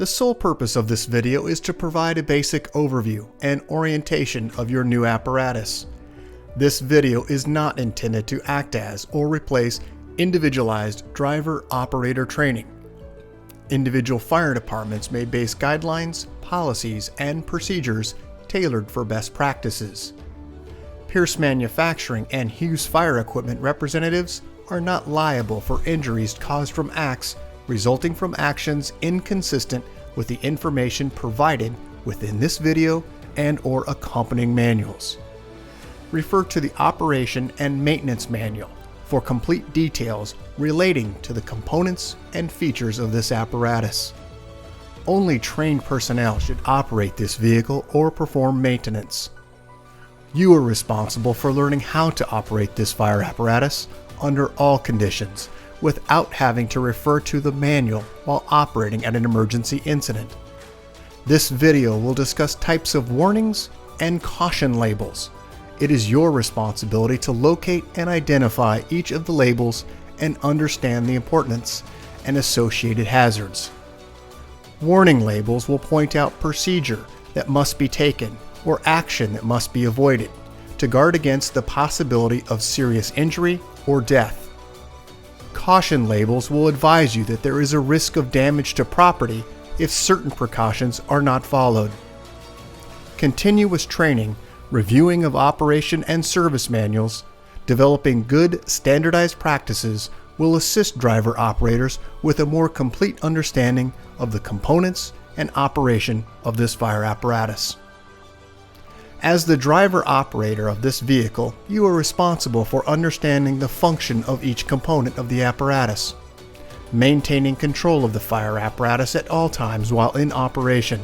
The sole purpose of this video is to provide a basic overview and orientation of your new apparatus. This video is not intended to act as or replace individualized driver-operator training. Individual fire departments may base guidelines, policies, and procedures tailored for best practices. Pierce Manufacturing and Hughes Fire Equipment representatives are not liable for injuries caused from acts resulting from actions inconsistent with the information provided within this video and/or accompanying manuals. Refer to the Operation and Maintenance Manual for complete details relating to the components and features of this apparatus. Only trained personnel should operate this vehicle or perform maintenance. You are responsible for learning how to operate this fire apparatus under all conditions without having to refer to the manual while operating at an emergency incident. This video will discuss types of warnings and caution labels. It is your responsibility to locate and identify each of the labels and understand the importance and associated hazards. Warning labels will point out procedure that must be taken or action that must be avoided to guard against the possibility of serious injury or death. Caution labels will advise you that there is a risk of damage to property if certain precautions are not followed. Continuous training, reviewing of operation and service manuals, developing good standardized practices will assist driver operators with a more complete understanding of the components and operation of this fire apparatus. As the driver operator of this vehicle, you are responsible for understanding the function of each component of the apparatus, maintaining control of the fire apparatus at all times while in operation.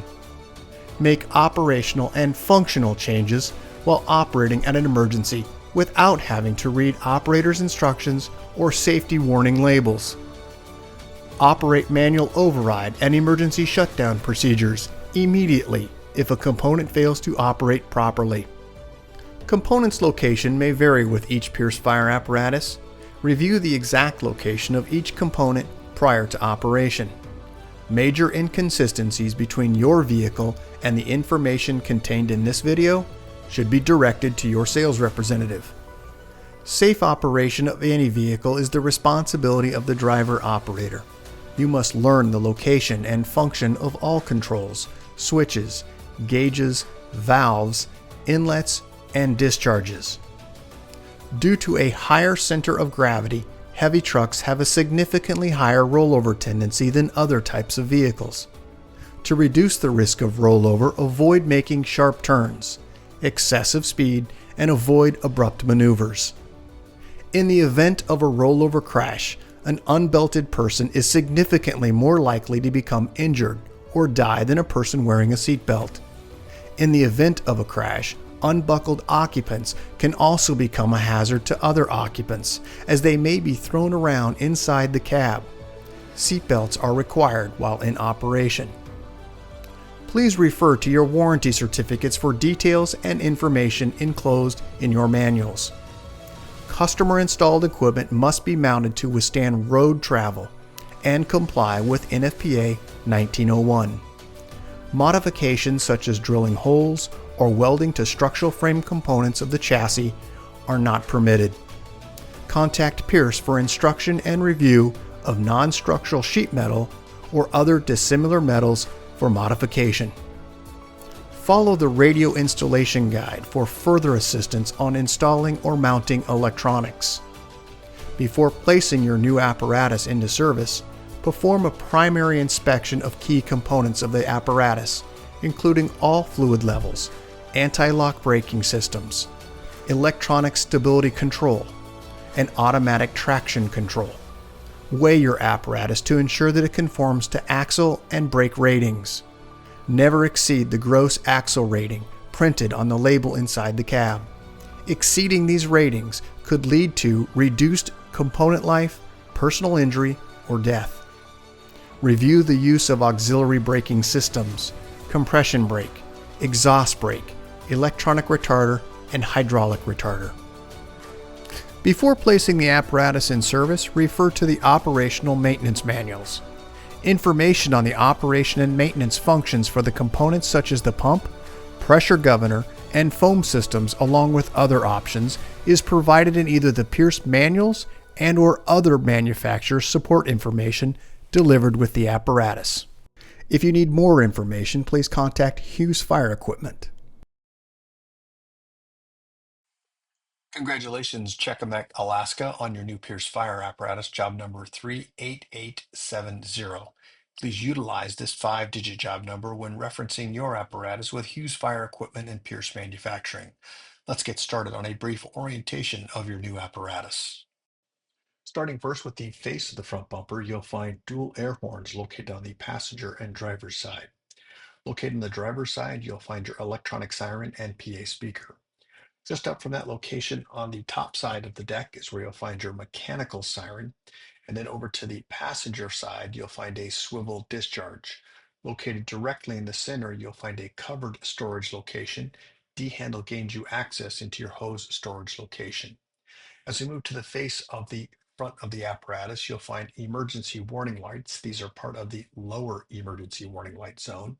Make operational and functional changes while operating at an emergency without having to read operator's instructions or safety warning labels. Operate manual override and emergency shutdown procedures immediately if a component fails to operate properly. Components location may vary with each Pierce fire apparatus. Review the exact location of each component prior to operation. Major inconsistencies between your vehicle and the information contained in this video should be directed to your sales representative. Safe operation of any vehicle is the responsibility of the driver operator. You must learn the location and function of all controls, switches, gauges, valves, inlets, and discharges. Due to a higher center of gravity, heavy trucks have a significantly higher rollover tendency than other types of vehicles. To reduce the risk of rollover, avoid making sharp turns, excessive speed, and avoid abrupt maneuvers. In the event of a rollover crash, an unbelted person is significantly more likely to become injured or die than a person wearing a seatbelt. In the event of a crash, unbuckled occupants can also become a hazard to other occupants, as they may be thrown around inside the cab. Seatbelts are required while in operation. Please refer to your warranty certificates for details and information enclosed in your manuals. Customer-installed equipment must be mounted to withstand road travel and comply with NFPA 1901. Modifications such as drilling holes or welding to structural frame components of the chassis are not permitted. Contact Pierce for instruction and review of non-structural sheet metal or other dissimilar metals for modification. Follow the radio installation guide for further assistance on installing or mounting electronics. Before placing your new apparatus into service, perform a primary inspection of key components of the apparatus, including all fluid levels, anti-lock braking systems, electronic stability control, and automatic traction control. Weigh your apparatus to ensure that it conforms to axle and brake ratings. Never exceed the gross axle rating printed on the label inside the cab. Exceeding these ratings could lead to reduced component life, personal injury, or death. Review the use of auxiliary braking systems, compression brake, exhaust brake, electronic retarder, and hydraulic retarder. Before placing the apparatus in service, refer to the operational maintenance manuals. Information on the operation and maintenance functions for the components such as the pump, pressure governor, and foam systems, along with other options, is provided in either the Pierce manuals and/or other manufacturer support information delivered with the apparatus. If you need more information, please contact Hughes Fire Equipment. Congratulations, Chekamek, Alaska, on your new Pierce Fire apparatus, job number 38870. Please utilize this 5-digit job number when referencing your apparatus with Hughes Fire Equipment and Pierce Manufacturing. Let's get started on a brief orientation of your new apparatus. Starting first with the face of the front bumper, you'll find dual air horns located on the passenger and driver's side. Located on the driver's side, you'll find your electronic siren and PA speaker. Just up from that location on the top side of the deck is where you'll find your mechanical siren. And then over to the passenger side, you'll find a swivel discharge. Located directly in the center, you'll find a covered storage location. D-handle gains you access into your hose storage location. As we move to the face of the front of the apparatus, you'll find emergency warning lights. These are part of the lower emergency warning light zone.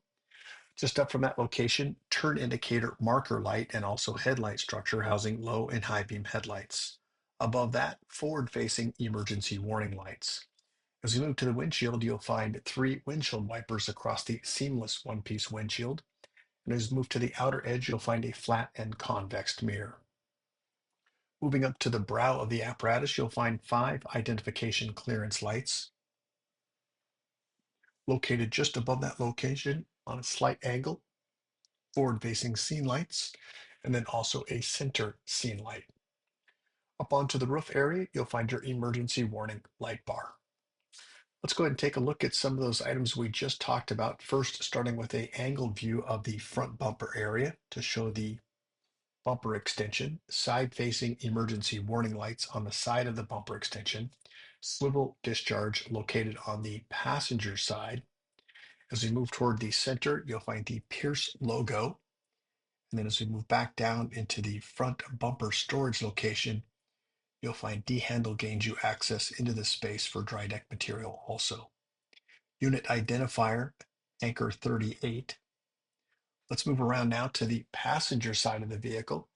Just up from that location, turn indicator marker light and also headlight structure housing low and high beam headlights. Above that, forward-facing emergency warning lights. As we move to the windshield, you'll find 3 windshield wipers across the seamless one-piece windshield. And as we move to the outer edge, you'll find a flat and convex mirror. Moving up to the brow of the apparatus, you'll find 5 identification clearance lights. Located just above that location on a slight angle, forward-facing scene lights, and then also a center scene light. Up onto the roof area, you'll find your emergency warning light bar. Let's go ahead and take a look at some of those items we just talked about. First, starting with an angled view of the front bumper area to show the bumper extension, side-facing emergency warning lights on the side of the bumper extension, swivel discharge located on the passenger side. As we move toward the center, you'll find the Pierce logo. And then as we move back down into the front bumper storage location, you'll find D-handle gains you access into the space for dry deck material also. Unit identifier, anchor 38. Let's move around now to the passenger side of the vehicle.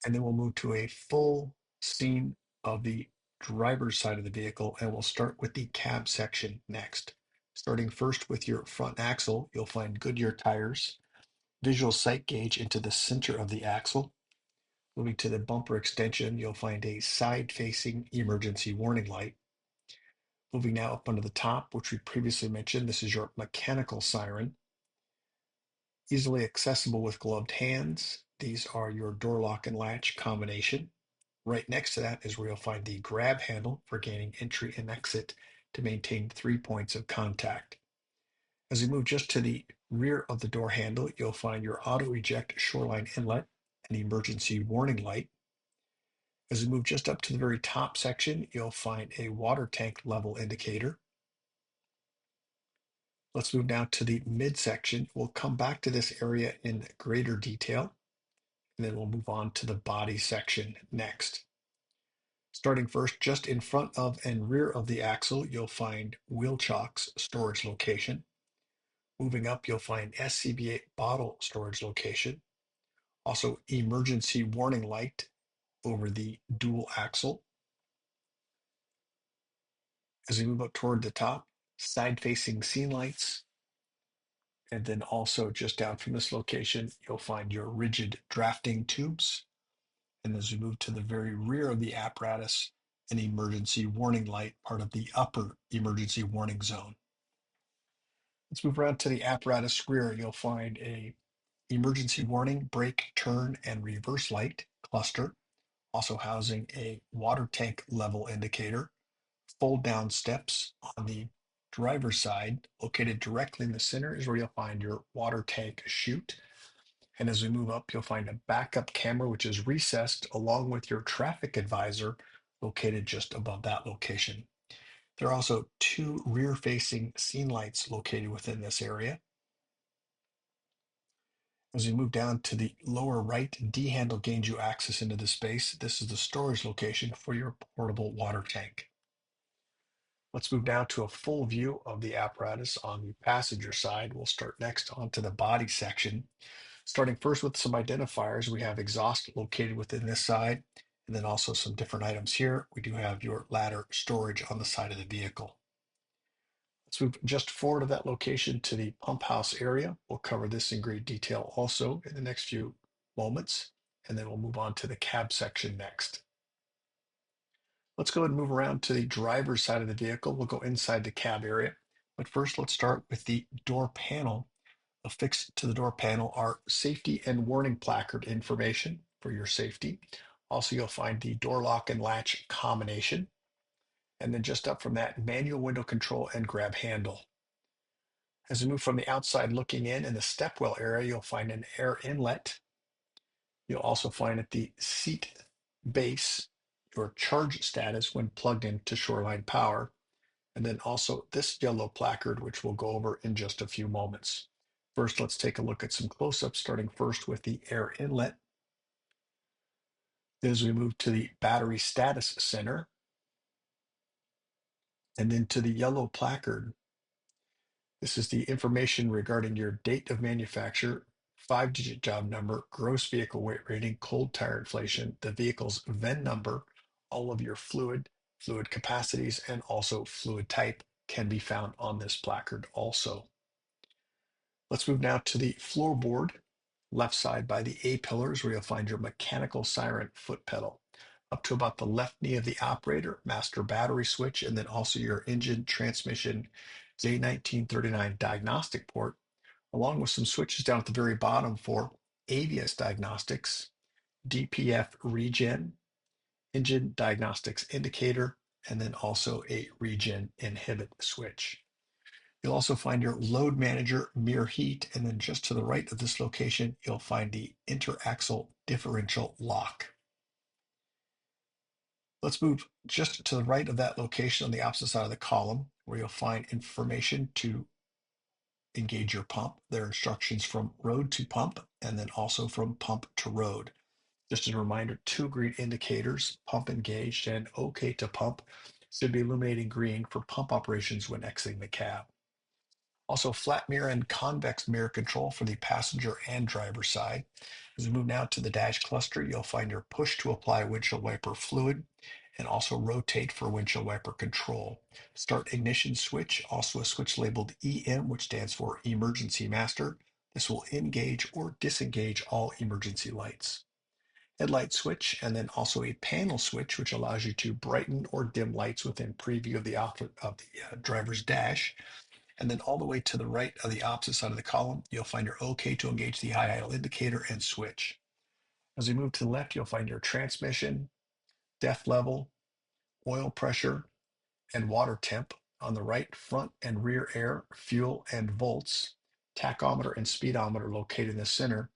And then we'll move to a full scene of the driver's side of the vehicle, and we'll start with the cab section next. Starting first with your front axle, you'll find Goodyear tires, visual sight gauge into the center of the axle. Moving to the bumper extension, you'll find a side-facing emergency warning light. Moving now up onto the top, which we previously mentioned, this is your mechanical siren. Easily accessible with gloved hands. These are your door lock and latch combination. Right next to that is where you'll find the grab handle for gaining entry and exit to maintain 3 points of contact. As we move just to the rear of the door handle, you'll find your auto eject shoreline inlet and emergency warning light. As we move just up to the very top section, you'll find a water tank level indicator. Let's move now to the midsection. We'll come back to this area in greater detail, and then we'll move on to the body section next. Starting first, just in front of and rear of the axle, you'll find wheel chocks storage location. Moving up, you'll find SCBA bottle storage location. Also, emergency warning light over the dual axle. As we move up toward the top, side-facing scene lights. And then also just down from this location, you'll find your rigid drafting tubes. And as we move to the very rear of the apparatus, an emergency warning light, part of the upper emergency warning zone. Let's move around to the apparatus rear. You'll find a emergency warning, brake, turn, and reverse light cluster, also housing a water tank level indicator, fold down steps on the driver's side. Located directly in the center is where you'll find your water tank chute. And as we move up, you'll find a backup camera, which is recessed along with your traffic advisor located just above that location. There are also 2 rear-facing scene lights located within this area. As we move down to the lower right, D handle gains you access into the space. This is the storage location for your portable water tank. Let's move now to a full view of the apparatus on the passenger side. We'll start next onto the body section. Starting first with some identifiers, we have exhaust located within this side, and then also some different items here. We do have your ladder storage on the side of the vehicle. Let's move just forward of that location to the pump house area. We'll cover this in great detail also in the next few moments, and then we'll move on to the cab section next. Let's go ahead and move around to the driver's side of the vehicle. We'll go inside the cab area, but first let's start with the door panel. Affixed to the door panel are safety and warning placard information for your safety. Also, you'll find the door lock and latch combination. And then just up from that, manual window control and grab handle. As we move from the outside looking in the stepwell area, you'll find an air inlet. You'll also find at the seat base your charge status when plugged into Shoreline Power. And then also this yellow placard, which we'll go over in just a few moments. First, let's take a look at some close-ups, starting first with the air inlet. Then as we move to the battery status center, and then to the yellow placard. This is the information regarding your date of manufacture, 5-digit job number, gross vehicle weight rating, cold tire inflation, the vehicle's VIN number, all of your fluid capacities, and also fluid type can be found on this placard also. Let's move now to the floorboard, left side by the A pillars, where you'll find your mechanical siren foot pedal. Up to about the left knee of the operator, master battery switch, and then also your engine transmission J1939 diagnostic port, along with some switches down at the very bottom for AVS diagnostics, DPF regen, engine diagnostics indicator, and then also a regen inhibit switch. You'll also find your load manager mirror heat, and then just to the right of this location, you'll find the interaxle differential lock. Let's move just to the right of that location on the opposite side of the column, where you'll find information to engage your pump. There are instructions from road to pump, and then also from pump to road. Just a reminder, 2 green indicators, pump engaged and OK to pump, should be illuminating green for pump operations when exiting the cab. Also, flat mirror and convex mirror control for the passenger and driver side. As we move now to the dash cluster, you'll find your push to apply windshield wiper fluid and also rotate for windshield wiper control. Start ignition switch, also a switch labeled EM, which stands for emergency master. This will engage or disengage all emergency lights. Headlight switch, and then also a panel switch, which allows you to brighten or dim lights within preview of the driver's dash. And then all the way to the right of the opposite side of the column, you'll find your OK to engage the high idle indicator and switch. As we move to the left, you'll find your transmission, depth level, oil pressure, and water temp. On the right, front and rear air, fuel, and volts. Tachometer and speedometer located in the center.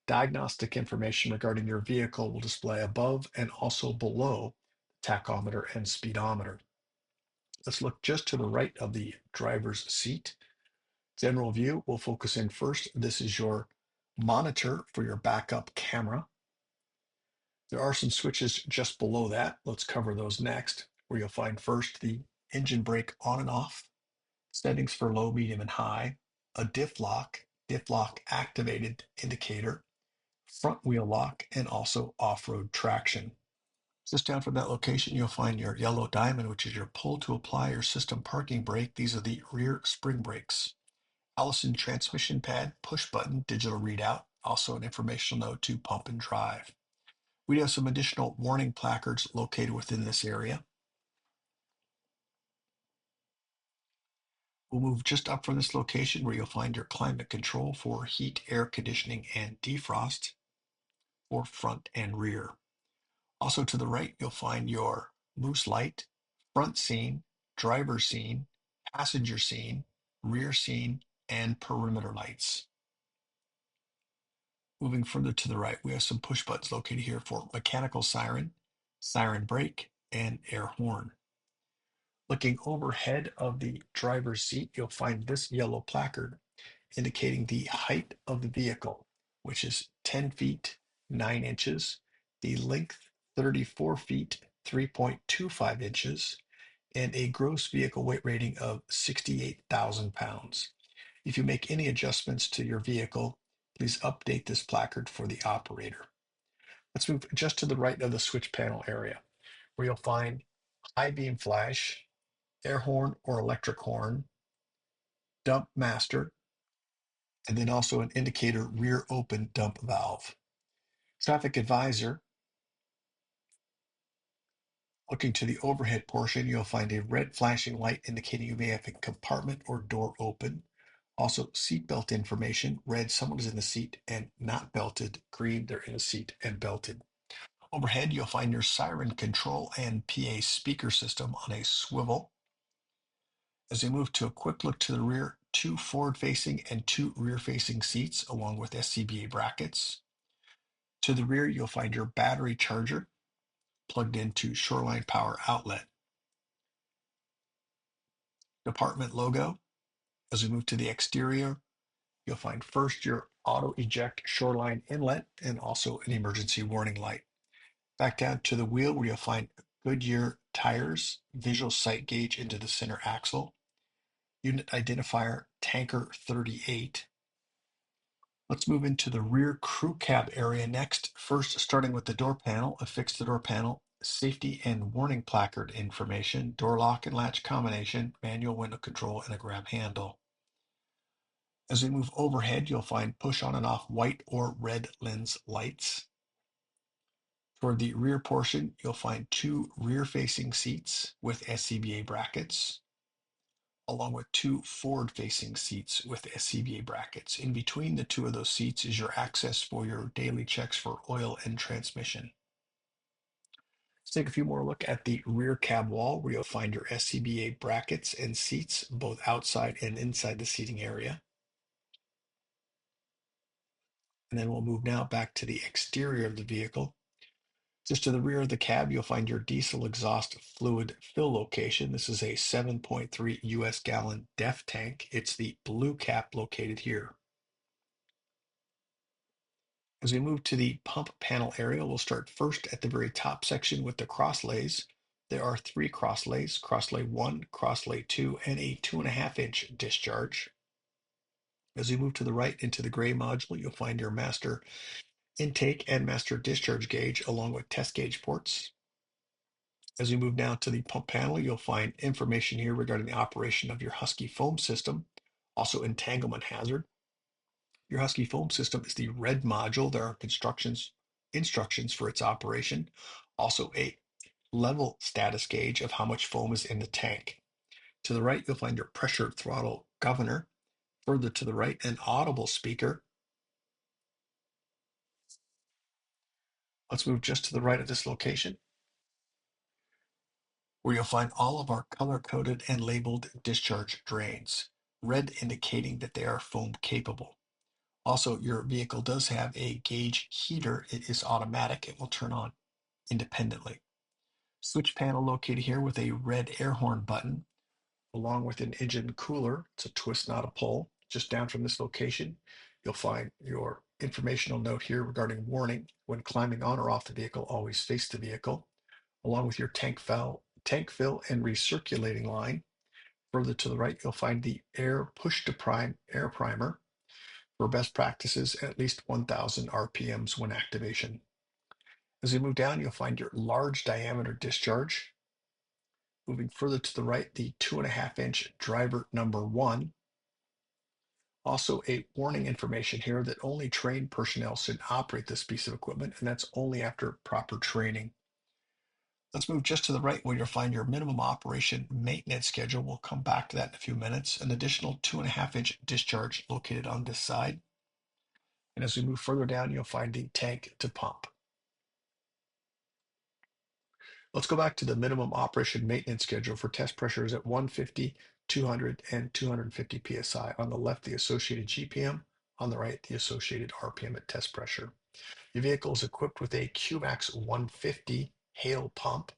Diagnostic information regarding your vehicle will display above and also below the tachometer and speedometer. Let's look just to the right of the driver's seat. General view, we'll focus in first. This is your monitor for your backup camera. There are some switches just below that. Let's cover those next, where you'll find first the engine brake on and off, settings for low, medium, and high, a diff lock activated indicator, front wheel lock, and also off-road traction. Just down from that location, you'll find your yellow diamond, which is your pull to apply your system parking brake. These are the rear spring brakes. Allison transmission pad, push button, digital readout, also an informational note to pump and drive. We have some additional warning placards located within this area. We'll move just up from this location where you'll find your climate control for heat, air conditioning, and defrost for front and rear. Also to the right, you'll find your moose light, front scene, driver scene, passenger scene, rear scene, and perimeter lights. Moving further to the right, we have some push buttons located here for mechanical siren, siren brake, and air horn. Looking overhead of the driver's seat, you'll find this yellow placard indicating the height of the vehicle, which is 10 feet 9 inches, the length 34 feet 3.25 inches, and a gross vehicle weight rating of 68,000 pounds. If you make any adjustments to your vehicle, please update this placard for the operator. Let's move just to the right of the switch panel area, where you'll find high beam flash, air horn or electric horn, dump master, and then also an indicator rear open dump valve. Traffic advisor. Looking to the overhead portion, you'll find a red flashing light indicating you may have a compartment or door open. Also, seatbelt information, red, someone is in the seat and not belted, green, they're in a seat and belted. Overhead, you'll find your siren control and PA speaker system on a swivel. As we move to a quick look to the rear, 2 forward-facing and 2 rear-facing seats along with SCBA brackets. To the rear, you'll find your battery charger plugged into Shoreline power outlet. Department logo. As we move to the exterior, you'll find first your auto eject Shoreline inlet and also an emergency warning light. Back down to the wheel where you'll find Goodyear tires, visual sight gauge into the center axle, unit identifier tanker 38. Let's move into the rear crew cab area next. First, starting with the door panel, affix the door panel, safety and warning placard information, door lock and latch combination, manual window control, and a grab handle. As we move overhead, you'll find push on and off white or red lens lights. Toward the rear portion, you'll find 2 rear-facing seats with SCBA brackets, along with 2 forward-facing seats with SCBA brackets. In between the 2 of those seats is your access for your daily checks for oil and transmission. Let's take a few more look at the rear cab wall where you'll find your SCBA brackets and seats both outside and inside the seating area. And then we'll move now back to the exterior of the vehicle. Just to the rear of the cab, you'll find your diesel exhaust fluid fill location. This is a 7.3 US gallon DEF tank. It's the blue cap located here. As we move to the pump panel area, we'll start first at the very top section with the crosslays. There are 3 crosslays, crosslay 1, crosslay 2, and a 2.5-inch discharge. As we move to the right into the gray module, you'll find your master intake and master discharge gauge along with test gauge ports. As we move down to the pump panel, you'll find information here regarding the operation of your Husky foam system, also entanglement hazard. Your Husky foam system is the red module. There are instructions for its operation, also a level status gauge of how much foam is in the tank. To the right, you'll find your pressure throttle governor. Further to the right, an audible speaker. Let's move just to the right of this location, where you'll find all of our color-coded and labeled discharge drains, red indicating that they are foam capable. Also, your vehicle does have a gauge heater. It is automatic. It will turn on independently. Switch panel located here with a red air horn button, along with an engine cooler. It's a twist, not a pull. Just down from this location, you'll find your informational note here regarding warning. When climbing on or off the vehicle, always face the vehicle, along with your tank fill, and recirculating line. Further to the right, you'll find the air push to prime air primer for best practices at least 1,000 RPMs when activation. As we move down, you'll find your large diameter discharge. Moving further to the right, the 2.5-inch driver number 1. Also, a warning information here that only trained personnel should operate this piece of equipment, and that's only after proper training. Let's move just to the right where you'll find your minimum operation maintenance schedule. We'll come back to that in a few minutes. An additional 2.5-inch discharge located on this side. And as we move further down, you'll find the tank to pump. Let's go back to the minimum operation maintenance schedule for test pressures at 150, 200, and 250 psi. On the left, the associated GPM. On the right, the associated RPM at test pressure. Your vehicle is equipped with a QMAX 150 Hale pump.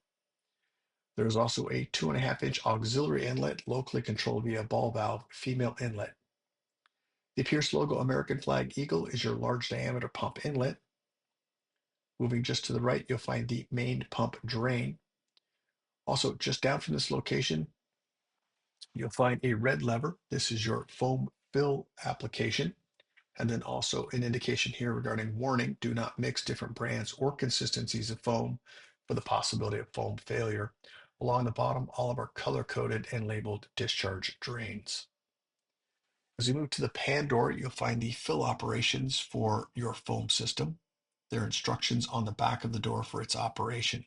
There is also a 2.5-inch auxiliary inlet locally controlled via ball valve female inlet. The Pierce logo American flag eagle is your large diameter pump inlet. Moving just to the right, you'll find the main pump drain. Also, just down from this location, you'll find a red lever. This is your foam fill application. And then also an indication here regarding warning, do not mix different brands or consistencies of foam for the possibility of foam failure. Along the bottom, all of our color-coded and labeled discharge drains. As we move to the pan door, you'll find the fill operations for your foam system. There are instructions on the back of the door for its operation.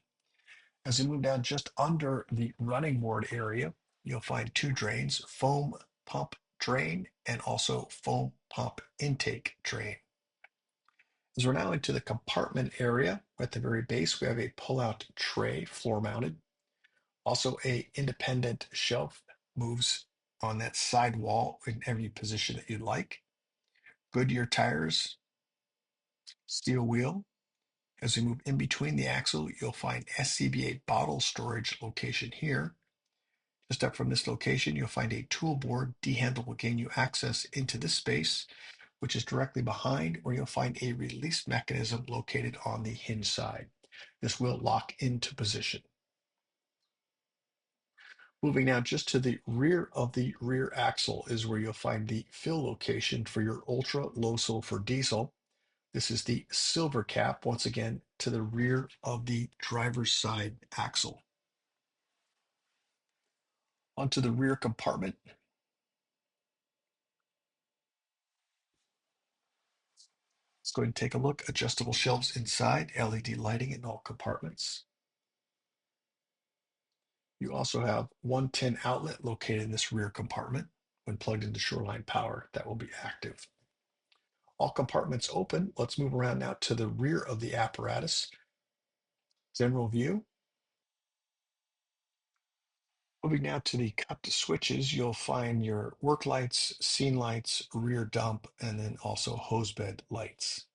As we move down just under the running board area, you'll find two drains, foam pump drain and also foam pump intake drain. As we're now into the compartment area, at the very base, we have a pull-out tray, floor mounted. Also a independent shelf moves on that side wall in every position that you'd like. Goodyear tires, steel wheel. As we move in between the axle, you'll find SCBA bottle storage location here. Just up from this location, you'll find a tool board. D-handle will gain you access into this space, which is directly behind where you'll find a release mechanism located on the hinge side. This will lock into position. Moving now just to the rear of the rear axle is where you'll find the fill location for your ultra low sulfur diesel. This is the silver cap, once again, to the rear of the driver's side axle. Onto the rear compartment. Let's go ahead and take a look. Adjustable shelves inside, LED lighting in all compartments. You also have 110 outlet located in this rear compartment. When plugged into Shoreline power, that will be active. All compartments open. Let's move around now to the rear of the apparatus. General view. Moving now to the cut to switches, you'll find your work lights, scene lights, rear dump, and then also hose bed lights.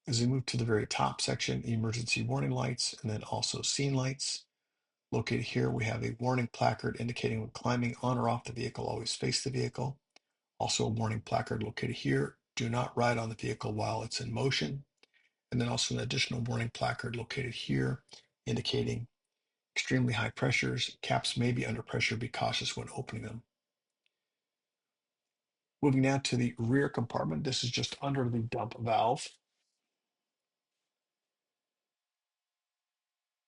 As we move to the very top section, emergency warning lights, and then also scene lights. Located here, we have a warning placard indicating when climbing on or off the vehicle, always face the vehicle. Also a warning placard located here, do not ride on the vehicle while it's in motion. And then also an additional warning placard located here indicating extremely high pressures, caps may be under pressure, be cautious when opening them. Moving now to the rear compartment, this is just under the dump valve.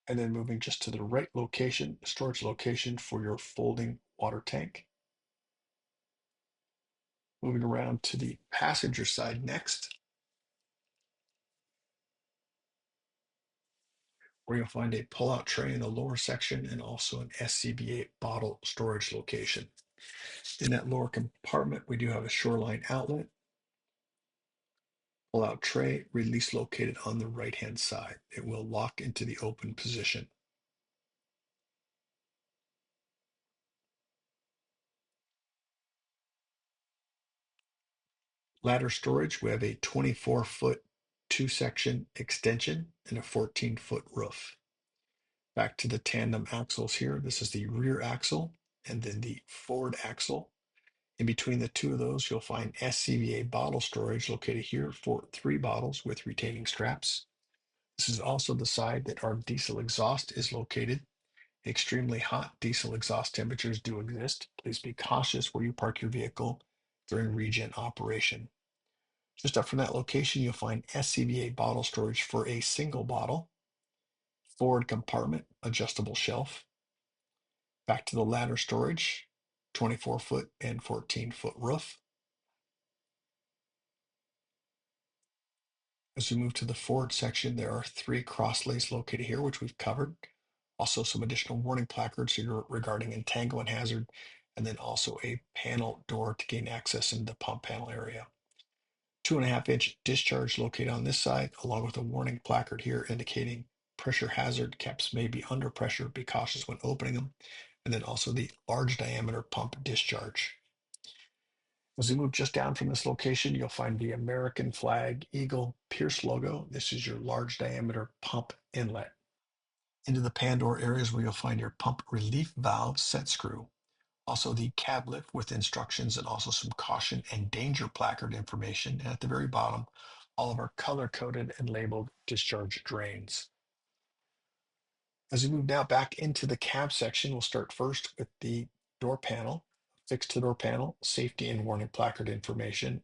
And then moving just to the right location, storage location for your folding water tank. Moving around to the passenger side next, where you'll find a pull-out tray in the lower section and also an SCBA bottle storage location. In that lower compartment, we do have a Shoreline outlet, pull-out tray, release located on the right-hand side. It will lock into the open position. Ladder storage, we have a 24-foot two-section extension and a 14-foot roof. Back to the tandem axles here. This is the rear axle and then the forward axle. In between the two of those, you'll find SCBA bottle storage located here for 3 bottles with retaining straps. This is also the side that our diesel exhaust is located. Extremely hot diesel exhaust temperatures do exist. Please be cautious where you park your vehicle during regen operation. Just up from that location, you'll find SCBA bottle storage for a single bottle, forward compartment, adjustable shelf. Back to the ladder storage, 24-foot and 14-foot roof. As we move to the forward section, there are 3 crosslays located here, which we've covered. Also some additional warning placards here regarding entanglement hazard, and then also a panel door to gain access into the pump panel area. 2.5-inch discharge located on this side, along with a warning placard here indicating pressure hazard, caps may be under pressure, be cautious when opening them, and then also the large diameter pump discharge. As we move just down from this location, you'll find the American flag Eagle Pierce logo. This is your large diameter pump inlet. Into the pan door areas where you'll find your pump relief valve set screw. Also the cab lift with instructions and also some caution and danger placard information. And at the very bottom, all of our color-coded and labeled discharge drains. As we move now back into the cab section, we'll start first with the door panel, fixed to door panel, safety and warning placard information,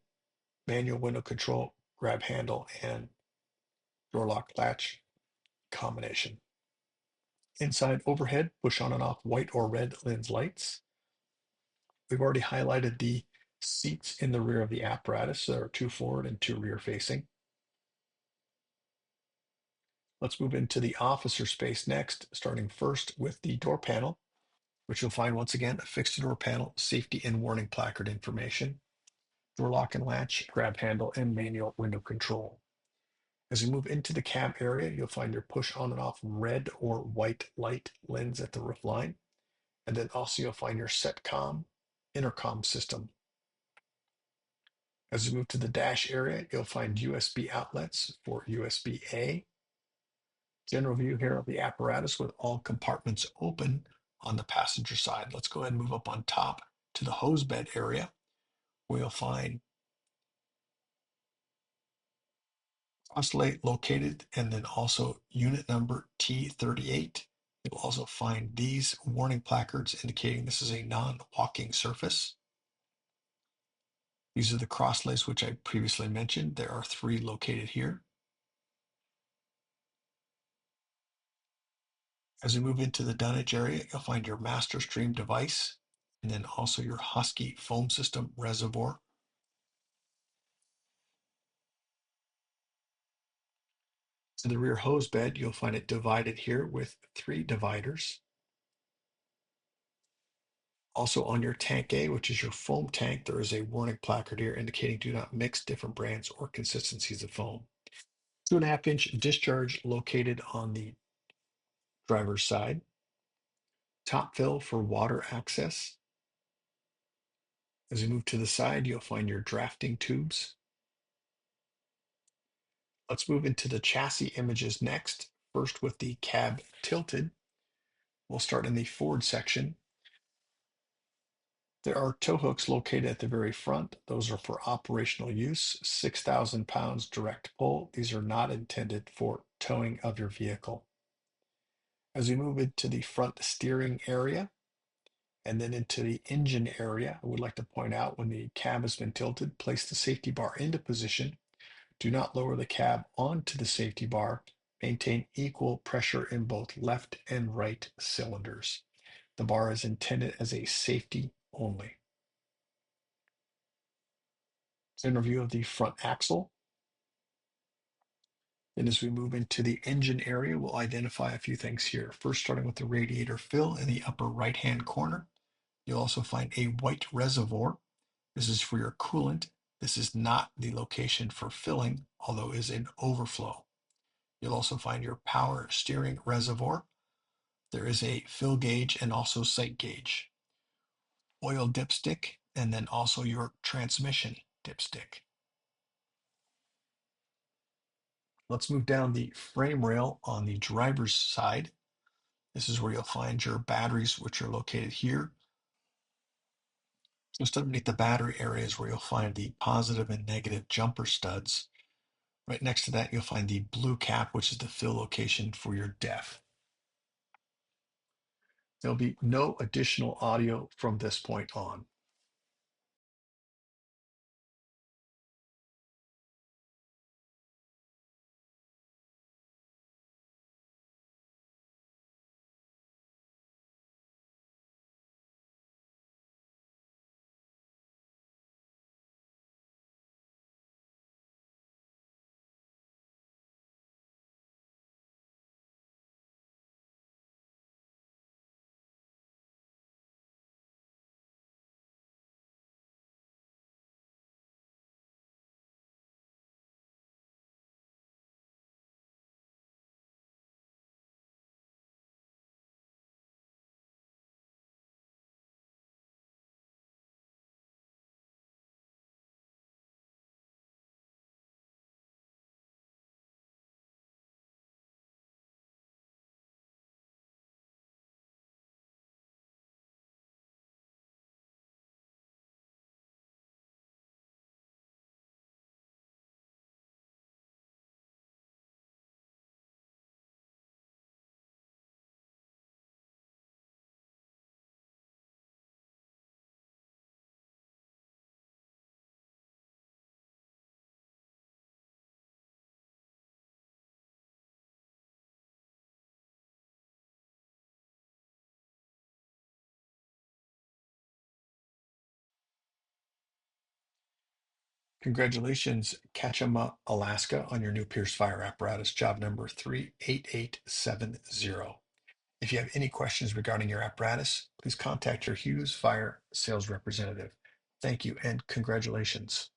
manual window control, grab handle, and door lock latch combination. Inside overhead, push on and off white or red lens lights. We've already highlighted the seats in the rear of the apparatus. So there are two forward and two rear facing. Let's move into the officer space next, starting first with the door panel, which you'll find once again a fixed door panel, safety and warning placard information, door lock and latch, grab handle, and manual window control. As you move into the cab area, you'll find your push on and off red or white light lens at the roof line. And then also you'll find your SETCOM intercom system. As you move to the dash area, you'll find USB outlets for USB-A. General view here of the apparatus with all compartments open on the passenger side. Let's go ahead and move up on top to the hose bed area, where you'll find cross-late located and then also unit number T38. You'll also find these warning placards indicating this is a non-walking surface. These are the crosslays which I previously mentioned. There are 3 located here. As we move into the dunnage area, you'll find your master stream device and then also your Husky foam system reservoir. To the rear hose bed, you'll find it divided here with 3 dividers. Also on your tank A, which is your foam tank, there is a warning placard here indicating do not mix different brands or consistencies of foam. 2.5-inch discharge located on the driver's side. Top fill for water access. As you move to the side, you'll find your drafting tubes. Let's move into the chassis images next. First with the cab tilted. We'll start in the forward section. There are tow hooks located at the very front. Those are for operational use, 6,000 pounds direct pull. These are not intended for towing of your vehicle. As we move into the front steering area and then into the engine area, I would like to point out when the cab has been tilted, place the safety bar into position. Do not lower the cab onto the safety bar. Maintain equal pressure in both left and right cylinders. The bar is intended as a safety only. Center view of the front axle. And as we move into the engine area, we'll identify a few things here. First, starting with the radiator fill in the upper right-hand corner. You'll also find a white reservoir. This is for your coolant. This is not the location for filling, although it is an overflow. You'll also find your power steering reservoir. There is a fill gauge and also sight gauge. Oil dipstick, and then also your transmission dipstick. Let's move down the frame rail on the driver's side. This is where you'll find your batteries, which are located here. Just underneath the battery area is where you'll find the positive and negative jumper studs. Right next to that, you'll find the blue cap, which is the fill location for your DEF. There'll be no additional audio from this point on. Congratulations, Kachemak, Alaska, on your new Pierce Fire apparatus, job number 38870. If you have any questions regarding your apparatus, please contact your Hughes Fire sales representative. Thank you and congratulations.